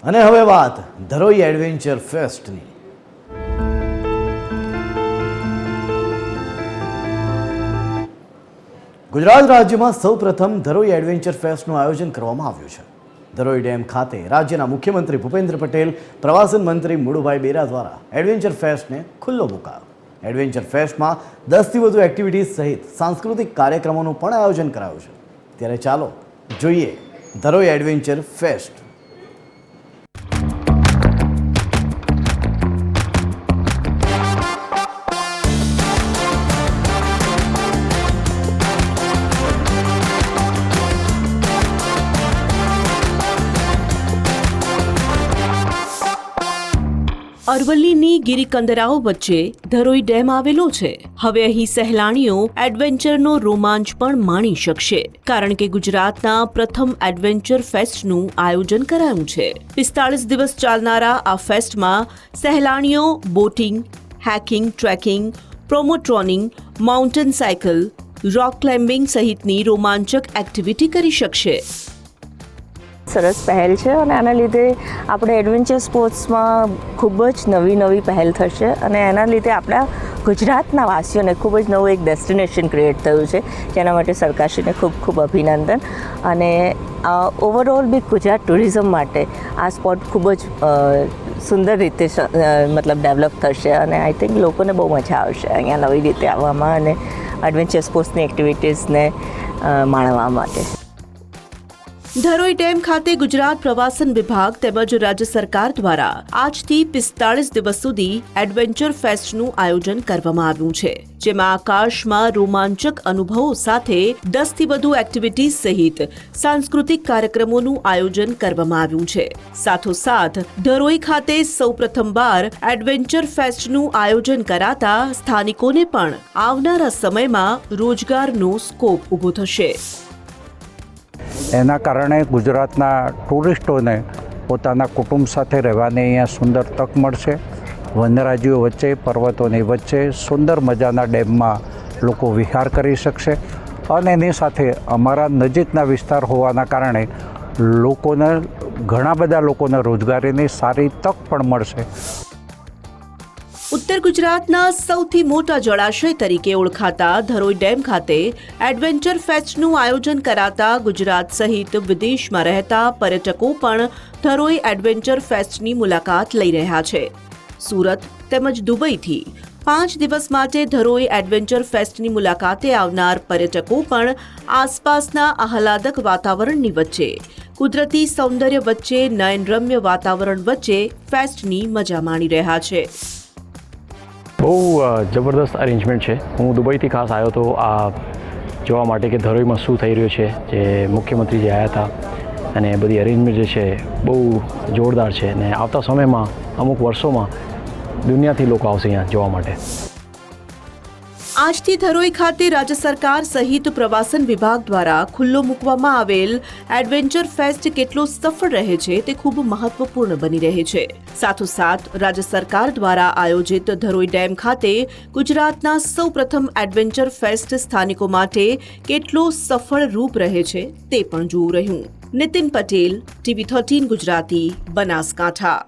અને હવે વાત ધરોઈ એડવેન્ચર ફેસ્ટની. ગુજરાત રાજ્યમાં સૌપ્રથમ ધરોઈ એડવેન્ચર ફેસ્ટનું આયોજન કરવામાં આવ્યું છે. ધરોઈ ડેમ ખાતે રાજ્યના મુખ્યમંત્રી ભૂપેન્દ્ર પટેલ, પ્રવાસન મંત્રી મુળુભાઈ બેરા દ્વારા એડવેન્ચર ફેસ્ટને ખુલ્લો મુકાયો. એડવેન્ચર ફેસ્ટમાં 10થી વધુ એક્ટિવિટીઝ સહિત સાંસ્કૃતિક કાર્યક્રમોનું પણ આયોજન કરાયું છે. ત્યારે ચાલો જોઈએ ધરોઈ એડવેન્ચર ફેસ્ટ. અરવલ્લીની ગિરિકંદરાઓ વચ્ચે ધરોઈ ડેમ આવેલો છે. હવે અહીં સહેલાણીઓ એડવેન્ચરનો રોમાંચ પણ માણી શકશે, કારણ કે ગુજરાતના પ્રથમ એડવેન્ચર ફેસ્ટનું આયોજન કરાયું છે. 45 દિવસ ચાલનારા આ ફેસ્ટમાં સહેલાણીઓ બોટિંગ, હેકિંગ, ટ્રેકિંગ, પ્રોમોટ્રોનિંગ, માઉન્ટેન સાયકલ, રોક ક્લાઇમ્બિંગ સહિતની રોમાંચક એક્ટિવિટી કરી શકશે. સરસ પહેલ છે અને આના લીધે આપણે એડવેન્ચર સ્પોર્ટ્સમાં ખૂબ જ નવી પહેલ થશે અને એના લીધે આપણા ગુજરાતના વાસીઓને ખૂબ જ નવું એક ડેસ્ટિનેશન ક્રિએટ થયું છે, જેના માટે સરકારશ્રીને ખૂબ અભિનંદન. અને ઓવરઓલ બી ગુજરાત ટુરિઝમ માટે આ સ્પોટ ખૂબ જ સુંદર રીતે ડેવલપ થશે અને આઈ થિંક લોકોને બહુ મજા આવશે અહીંયા નવી રીતે આવવામાં અને એડવેન્ચર સ્પોર્ટ્સની એક્ટિવિટીઝને માણવા માટે. ધરોઈ ડેમ ખાતે ગુજરાત પ્રવાસન વિભાગ તેમજ રાજ્ય સરકાર દ્વારા આજથી 45 દિવસ સુધી એડવેન્ચર ફેસ્ટનું આયોજન કરવામાં આવ્યું છે, જેમાં આકાશમાં રોમાંચક અનુભવો સાથે 10થી વધુ એક્ટિવિટીઝ સહિત સાંસ્કૃતિક કાર્યક્રમોનું આયોજન કરવામાં આવ્યું છે. સાથોસાથ ધરોઈ ખાતે સૌપ્રથમવાર એડવેન્ચર ફેસ્ટનું આયોજન કરાતા સ્થાનિકોને પણ આવનારા સમયમાં રોજગારનો સ્કોપ ઊભો થશે. એના કારણે ગુજરાતના ટુરિસ્ટોને પોતાના કુટુંબ સાથે રહેવાની અહીંયા સુંદર તક મળશે. વનરાજીઓ વચ્ચે, પર્વતોની વચ્ચે સુંદર મજાના ડેમમાં લોકો વિહાર કરી શકશે અને એની સાથે અમારા નજીકના વિસ્તાર હોવાના કારણે ઘણા બધા લોકોને રોજગારીની સારી તક પણ મળશે. ઉત્તર ગુજરાતના સૌથી મોટા જળાશય તરીકે ઓળખાતા ધરોઈ ડેમ ખાતે એડવેન્ચર ફેસ્ટનું આયોજન કરાતા ગુજરાત સહિત વિદેશમાં રહેતા પર્યટકો પણ ધરોઈ એડવેન્ચર ફેસ્ટની મુલાકાત લઈ રહ્યા છે. સુરત તેમજ દુબઈથી 5 દિવસ માટે ધરોઈ એડવેન્ચર ફેસ્ટની મુલાકાતે આવનાર પર્યટકો પણ આસપાસના આહલાદક વાતાવરણની વચ્ચે, કુદરતી સૌંદર્ય વચ્ચે, નયનરમ્ય વાતાવરણ વચ્ચે ફેસ્ટની મજા માણી રહ્યા છે. બહુ જબરદસ્ત અરેન્જમેન્ટ છે. હું દુબઈથી ખાસ આવ્યો હતો આ જોવા માટે કે ધરોઈમાં શું થઈ રહ્યું છે. જે મુખ્યમંત્રી જે આવ્યા હતા અને બધી અરેન્જમેન્ટ જે છે બહુ જોરદાર છે અને આવતા સમયમાં અમુક વર્ષોમાં દુનિયાથી લોકો આવશે અહીંયા જોવા માટે. આજથી ધરોઈ ખાતે રાજ્ય સરકાર સહિત પ્રવાસન વિભાગ દ્વારા ખુલ્લો મૂકવામાં આવેલ એડવેન્ચર ફેસ્ટ કેટલો સફળ રહે છે તે ખૂબ મહત્વપૂર્ણ બની રહે છે. સાથોસાથ રાજ્ય સરકાર દ્વારા આયોજિત ધરોઈ ડેમ ખાતે ગુજરાતના સૌપ્રથમ એડવેન્ચર ફેસ્ટ સ્થાનિકો માટે કેટલો સફળ રૂપ રહે છે તે પણ જોવું રહ્યું. નીતિન પટેલ, TV 13 ગુજરાતી, બનાસકાંઠા.